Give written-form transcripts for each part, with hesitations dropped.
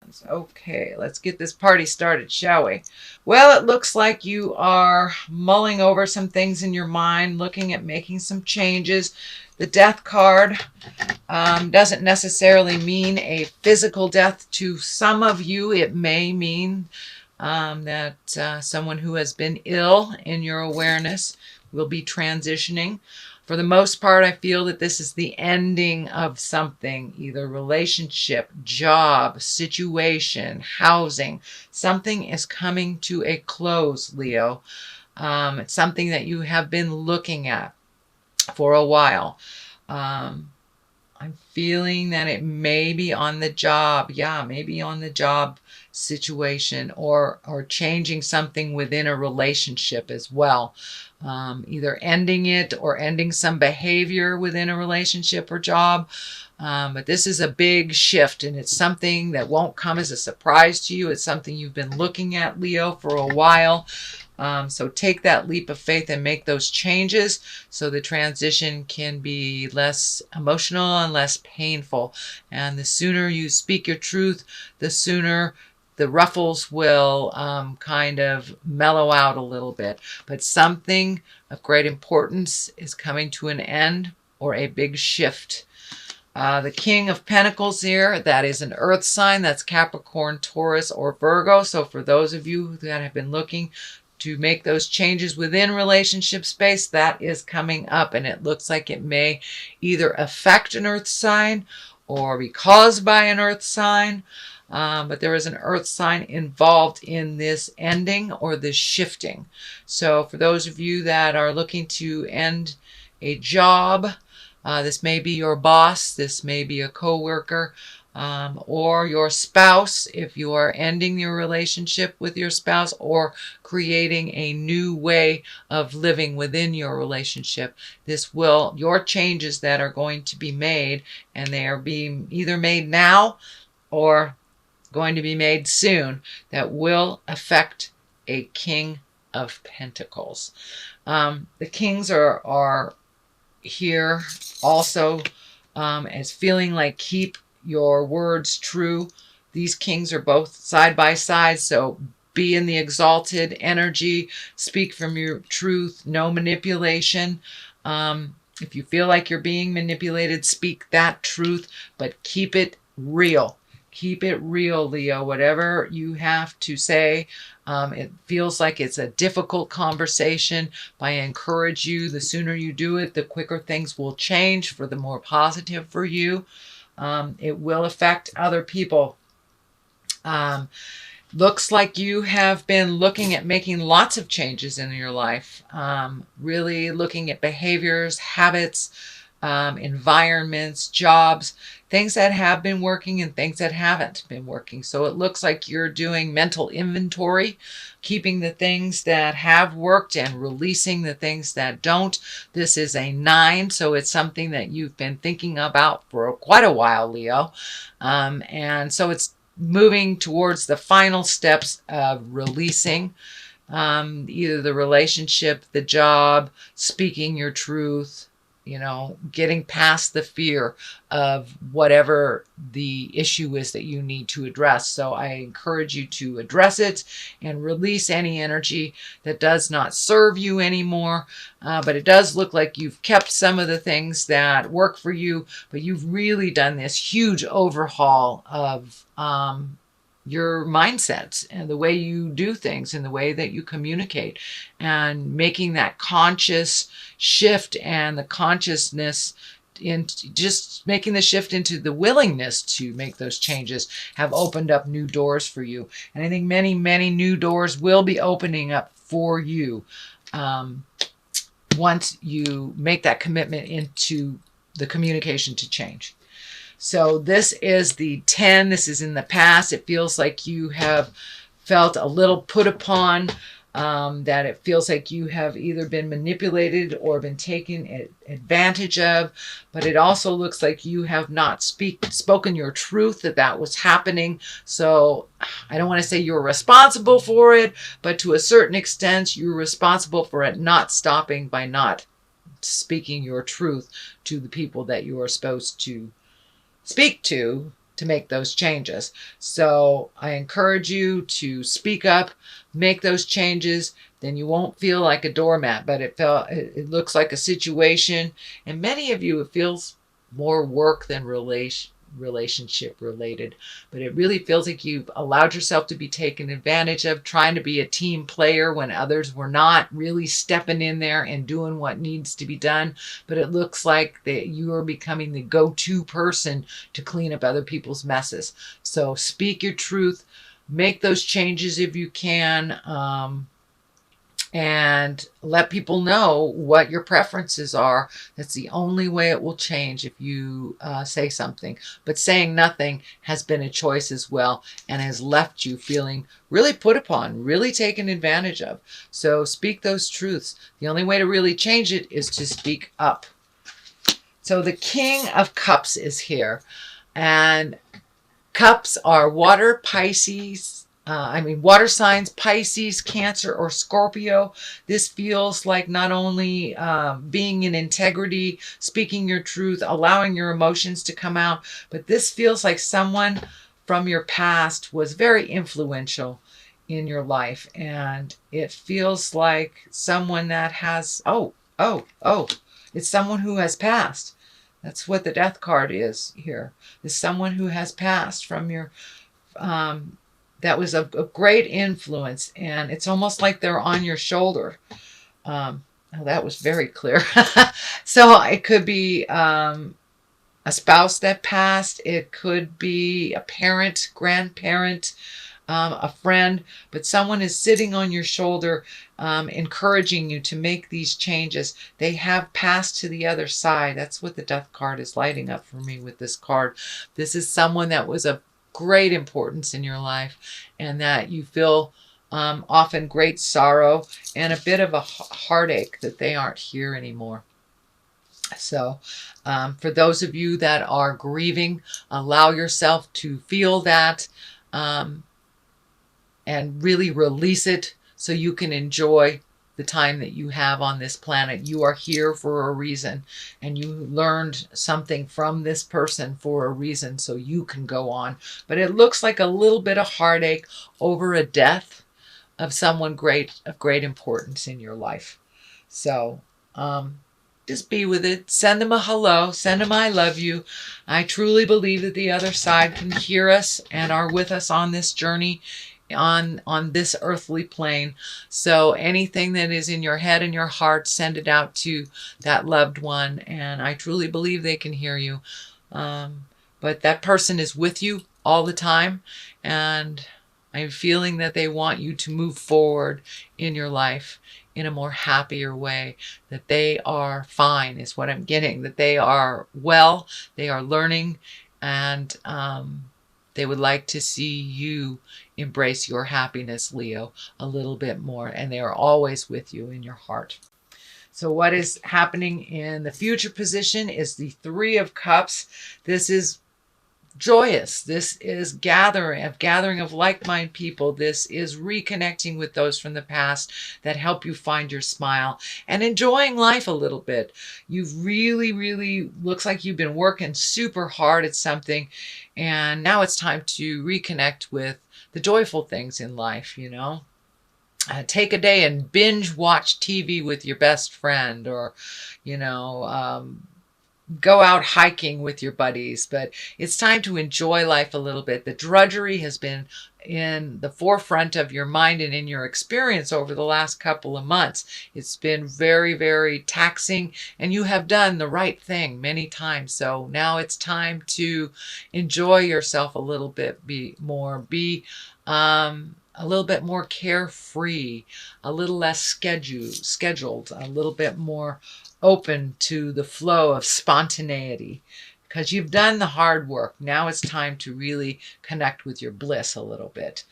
Wands. Okay, let's get this party started, shall we? Well, it looks like you are mulling over some things in your mind, looking at making some changes. The Death card doesn't necessarily mean a physical death to some of you. It may mean that someone who has been ill in your awareness will be transitioning. For the most part, I feel that this is the ending of something, either relationship, job, situation, housing. Something is coming to a close, Leo. It's something that you have been looking at for a while. I'm feeling that it may be on the job. Yeah, maybe on the job situation, or changing something within a relationship as well. Either ending it or ending some behavior within a relationship or job. But this is a big shift, and it's something that won't come as a surprise to you. It's something you've been looking at, Leo, for a while. So take that leap of faith and make those changes so the transition can be less emotional and less painful. And the sooner you speak your truth, the sooner the ruffles will kind of mellow out a little bit. But something of great importance is coming to an end, or a big shift. The King of Pentacles here, that is an earth sign. That's Capricorn, Taurus, or Virgo. So for those of you that have been looking to make those changes within relationship space, that is coming up, and it looks like it may either affect an earth sign or be caused by an earth sign. But there is an earth sign involved in this ending or this shifting. So for those of you that are looking to end a job, this may be your boss, this may be a coworker, or your spouse, if you are ending your relationship with your spouse or creating a new way of living within your relationship. Your changes that are going to be made, and they are being either made now or going to be made soon, that will affect a King of Pentacles. The kings are here also as feeling like keep your words true. These kings are both side by side, so be in the exalted energy, speak from your truth, no manipulation. If you feel like you're being manipulated, speak that truth, but keep it real. Keep it real, Leo. Whatever you have to say, it feels like it's a difficult conversation, but I encourage you, the sooner you do it, the quicker things will change for the more positive for you. It will affect other people. Looks like you have been looking at making lots of changes in your life, really looking at behaviors, habits, environments, jobs, things that have been working and things that haven't been working. So it looks like you're doing mental inventory, keeping the things that have worked and releasing the things that don't. This is a 9, so it's something that you've been thinking about for quite a while, Leo. And so it's moving towards the final steps of releasing either the relationship, the job, speaking your truth, getting past the fear of whatever the issue is that you need to address. So I encourage you to address it and release any energy that does not serve you anymore. But it does look like you've kept some of the things that work for you, but you've really done this huge overhaul of your mindset and the way you do things and the way that you communicate, and making that conscious shift and the consciousness into just making the shift into the willingness to make those changes have opened up new doors for you. And I think many, many new doors will be opening up for you once you make that commitment into the communication to change. So this is the 10. This is in the past. It feels like you have felt a little put upon, that it feels like you have either been manipulated or been taken advantage of. But it also looks like you have not spoken your truth, that was happening. So I don't want to say you're responsible for it, but to a certain extent, you're responsible for it not stopping by not speaking your truth to the people that you are supposed to speak to to make those changes. So I encourage you to speak up, make those changes. Then you won't feel like a doormat, but it looks like a situation. And many of you, it feels more work than relationship related, but it really feels like you've allowed yourself to be taken advantage of, trying to be a team player when others were not really stepping in there and doing what needs to be done. But it looks like that you are becoming the go-to person to clean up other people's messes. So speak your truth, make those changes if you can, and let people know what your preferences are. That's the only way it will change, if you say something. But saying nothing has been a choice as well, and has left you feeling really put upon, really taken advantage of. So speak those truths. The only way to really change it is to speak up. So the King of Cups is here, and cups are water, water signs, Pisces, Cancer, or Scorpio. This feels like not only being in integrity, speaking your truth, allowing your emotions to come out, but this feels like someone from your past was very influential in your life. And it feels like someone that has, it's someone who has passed. That's what the Death card is here. Is someone who has passed from your that was a great influence, and it's almost like they're on your shoulder. Oh, that was very clear. So it could be a spouse that passed. It could be a parent, grandparent, a friend, but someone is sitting on your shoulder, encouraging you to make these changes. They have passed to the other side. That's what the Death card is lighting up for me with this card. This is someone that was of great importance in your life, and that you feel often great sorrow and a bit of a heartache that they aren't here anymore. So for those of you that are grieving, allow yourself to feel that, and really release it so you can enjoy the time that you have on this planet. You are here for a reason, and you learned something from this person for a reason, so you can go on. But it looks like a little bit of heartache over a death of someone of great importance in your life. So just be with it. Send them a hello. Send them I love you. I truly believe that the other side can hear us and are with us on this journey, on this earthly plane. So anything that is in your head and your heart, send it out to that loved one, and I truly believe they can hear you. But that person is with you all the time, and I'm feeling that they want you to move forward in your life in a more happier way, that they are fine is what I'm getting, that they are well, they are learning, and they would like to see you embrace your happiness, Leo, a little bit more. And they are always with you in your heart. So what is happening in the future position is the Three of Cups. This is joyous. This is gathering of like-minded people. This is reconnecting with those from the past that help you find your smile and enjoying life a little bit. You've really looks like you've been working super hard at something, and now it's time to reconnect with the joyful things in life, you know. Take a day and binge watch TV with your best friend, or, you know, go out hiking with your buddies. But it's time to enjoy life a little bit. The drudgery has been in the forefront of your mind and in your experience over the last couple of months. It's been very taxing, and you have done the right thing many times. So now it's time to enjoy yourself a little bit be a little bit more carefree, a little less scheduled, a little bit more open to the flow of spontaneity, because you've done the hard work. Now it's time to really connect with your bliss a little bit.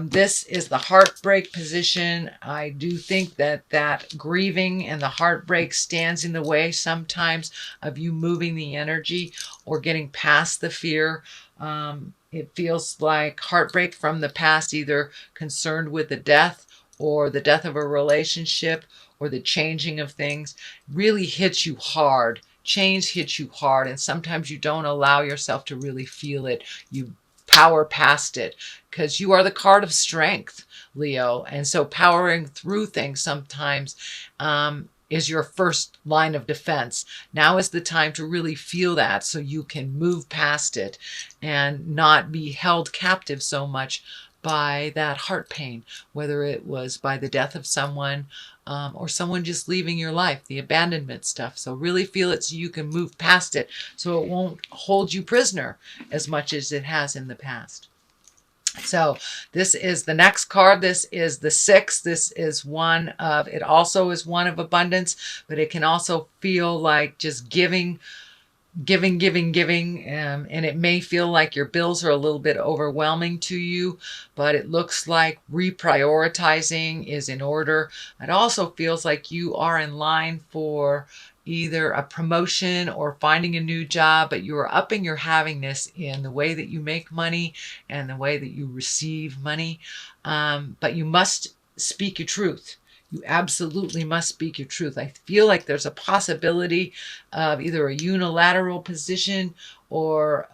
This is the heartbreak position. I do think that grieving and the heartbreak stands in the way sometimes of you moving the energy or getting past the fear. It feels like heartbreak from the past, either concerned with the death or the death of a relationship or the changing of things, really hits you hard change hits you hard, and sometimes you don't allow yourself to really feel it. You power past it because you are the card of strength, Leo. And so powering through things sometimes is your first line of defense. Now is the time to really feel that so you can move past it and not be held captive so much by that heart pain, whether it was by the death of someone or someone just leaving your life, the abandonment stuff. So really feel it so you can move past it so it won't hold you prisoner as much as it has in the past. So this is the next card. This is the 6. This is one of, it also is one of abundance, but it can also feel like just giving, and it may feel like your bills are a little bit overwhelming to you, but it looks like reprioritizing is in order. It also feels like you are in line for either a promotion or finding a new job, but you are upping your havingness in the way that you make money and the way that you receive money. But you must speak your truth. You absolutely must speak your truth. I feel like there's a possibility of either a unilateral position or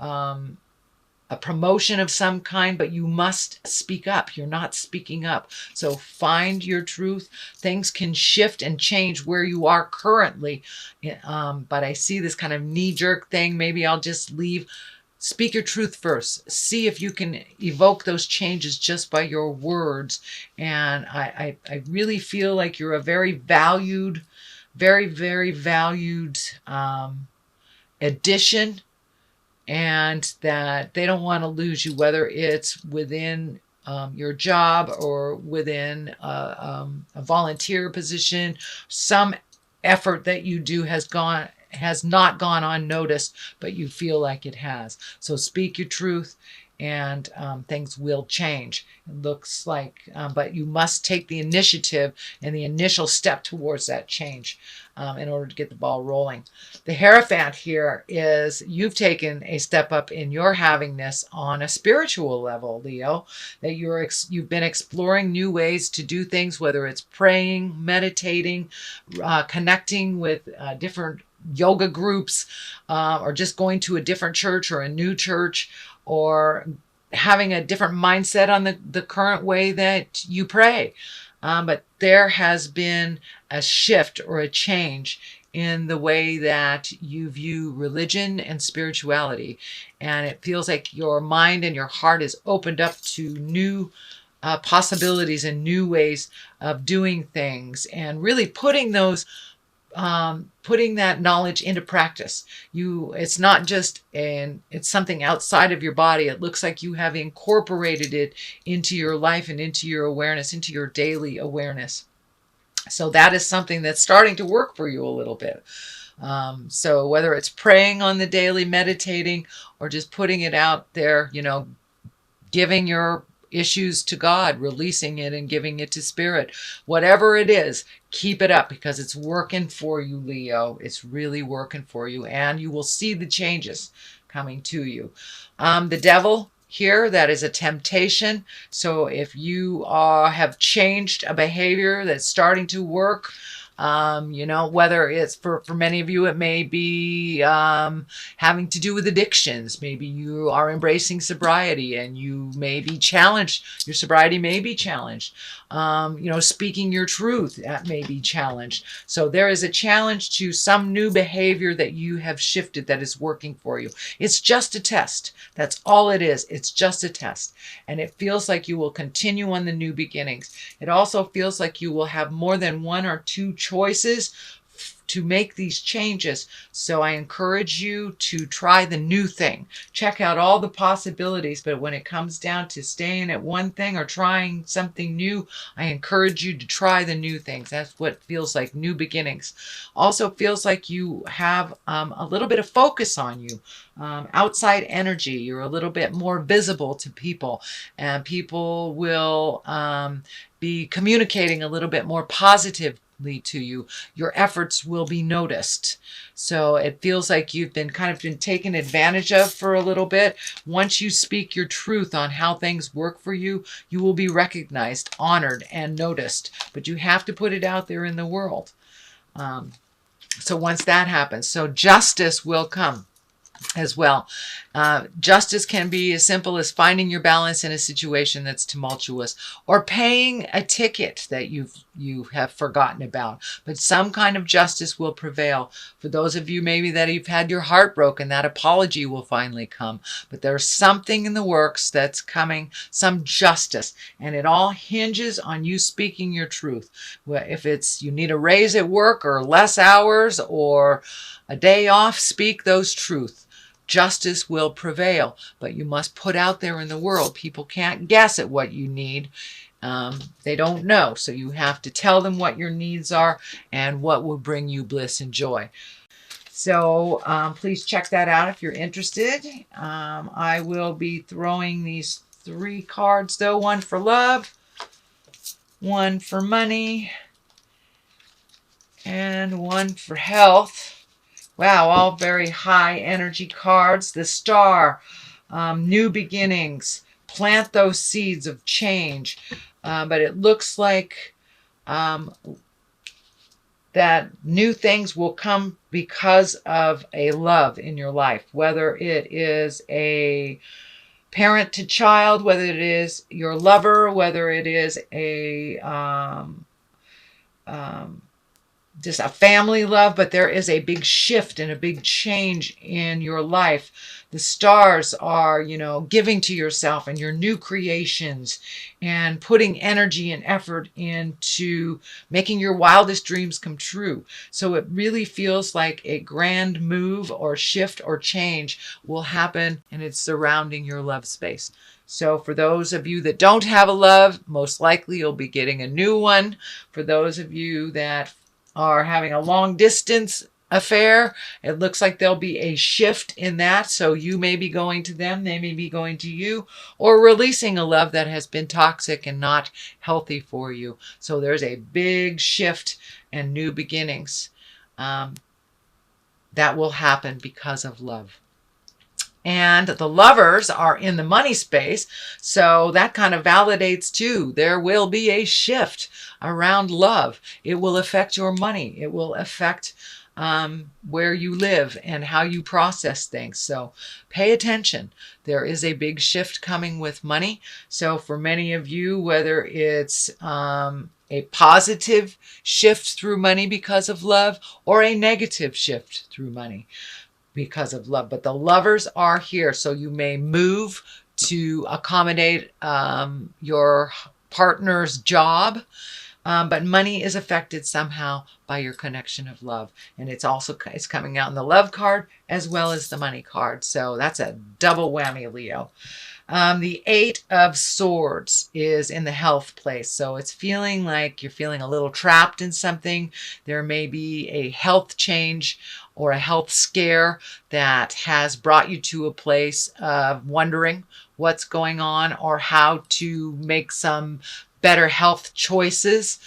a promotion of some kind, but you must speak up. You're not speaking up. So find your truth. Things can shift and change where you are currently. But I see this kind of knee-jerk thing. Maybe I'll just leave. Speak your truth first. See if you can evoke those changes just by your words. And I really feel like you're a very valued, very, very valued addition, and that they don't want to lose you, whether it's within your job or within a volunteer position. Some effort that you do has not gone unnoticed, but you feel like it has. So speak your truth, and things will change. It looks like, but you must take the initiative and the initial step towards that change in order to get the ball rolling. The Hierophant here is you've taken a step up in your havingness on a spiritual level, Leo, that you've been exploring new ways to do things, whether it's praying, meditating, connecting with different yoga groups, or just going to a different church or a new church, or having a different mindset on the current way that you pray. But there has been a shift or a change in the way that you view religion and spirituality. And it feels like your mind and your heart is opened up to new possibilities and new ways of doing things, and really putting that knowledge into practice. It's not just it's something outside of your body. It looks like you have incorporated it into your life and into your awareness, into your daily awareness. So that is something that's starting to work for you a little bit. So whether it's praying on the daily, meditating, or just putting it out there, giving your issues to God, releasing it and giving it to Spirit, whatever it is, keep it up, because it's working for you, Leo. It's really working for you, and you will see the changes coming to you. The Devil here, that is a temptation. So if you have changed a behavior that's starting to work, whether it's for many of you, it may be having to do with addictions. Maybe you are embracing sobriety and you may be challenged. Your sobriety may be challenged. Speaking your truth, that may be challenged. So there is a challenge to some new behavior that you have shifted that is working for you. It's just a test. That's all it is. It's just a test. And it feels like you will continue on the new beginnings. It also feels like you will have more than one or two choices to make these changes. So I encourage you to try the new thing. Check out all the possibilities, but when it comes down to staying at one thing or trying something new, I encourage you to try the new things. That's what feels like new beginnings. Also feels like you have a little bit of focus on you. Outside energy. You're a little bit more visible to people, and people will be communicating a little bit more positively to you. Your efforts will be noticed. So it feels like you've been taken advantage of for a little bit. Once you speak your truth on how things work for you, you will be recognized, honored, and noticed. But you have to put it out there in the world. So once that happens, so justice will come as well. Justice can be as simple as finding your balance in a situation that's tumultuous, or paying a ticket that you have forgotten about. But some kind of justice will prevail. For those of you maybe that you've had your heart broken, that apology will finally come. But there's something in the works that's coming, some justice, and it all hinges on you speaking your truth. Well, if it's you need a raise at work or less hours or a day off, speak those truths. Justice will prevail, but you must put out there in the world. People can't guess at what you need. They don't know. So you have to tell them what your needs are and what will bring you bliss and joy. So please check that out if you're interested. I will be throwing these 3 cards though. One for love, one for money, and one for health. Wow, all very high energy cards. The Star, new beginnings. Plant those seeds of change. But it looks like that new things will come because of a love in your life, whether it is a parent to child, whether it is your lover, whether it is a just a family love, but there is a big shift and a big change in your life. The stars are, giving to yourself and your new creations and putting energy and effort into making your wildest dreams come true. So it really feels like a grand move or shift or change will happen, and it's surrounding your love space. So for those of you that don't have a love, most likely you'll be getting a new one. For those of you that are having a long distance affair, it looks like there'll be a shift in that. So you may be going to them, they may be going to you, or releasing a love that has been toxic and not healthy for you. So there's a big shift and new beginnings that will happen because of love. And the lovers are in the money space, so that kind of validates too. There will be a shift around love. It will affect your money. It will affect where you live and how you process things. So pay attention. There is a big shift coming with money. So for many of you, whether it's a positive shift through money because of love or a negative shift through money because of love, but the lovers are here. So you may move to accommodate your partner's job, but money is affected somehow by your connection of love. And it's coming out in the love card as well as the money card. So that's a double whammy, Leo. The 8 of Swords is in the health place. So it's feeling like you're feeling a little trapped in something. There may be a health change or a health scare that has brought you to a place of wondering what's going on or how to make some better health choices,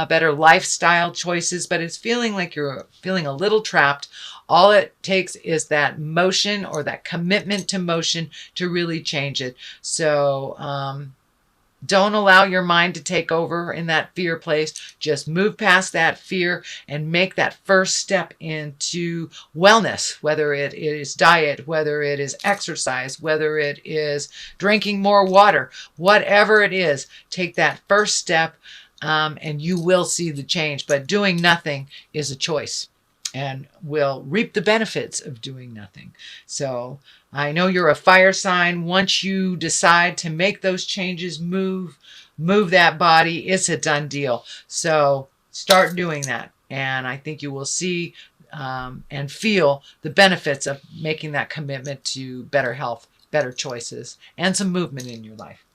better lifestyle choices, but it's feeling like you're feeling a little trapped. All it takes is that motion or that commitment to motion to really change it. So don't allow your mind to take over in that fear place. Just move past that fear and make that first step into wellness, whether it is diet, whether it is exercise, whether it is drinking more water, whatever it is, take that first step and you will see the change. But doing nothing is a choice and will reap the benefits of doing nothing. So I know you're a fire sign. Once you decide to make those changes, move that body, it's a done deal. So start doing that. And I think you will see and feel the benefits of making that commitment to better health, better choices, and some movement in your life.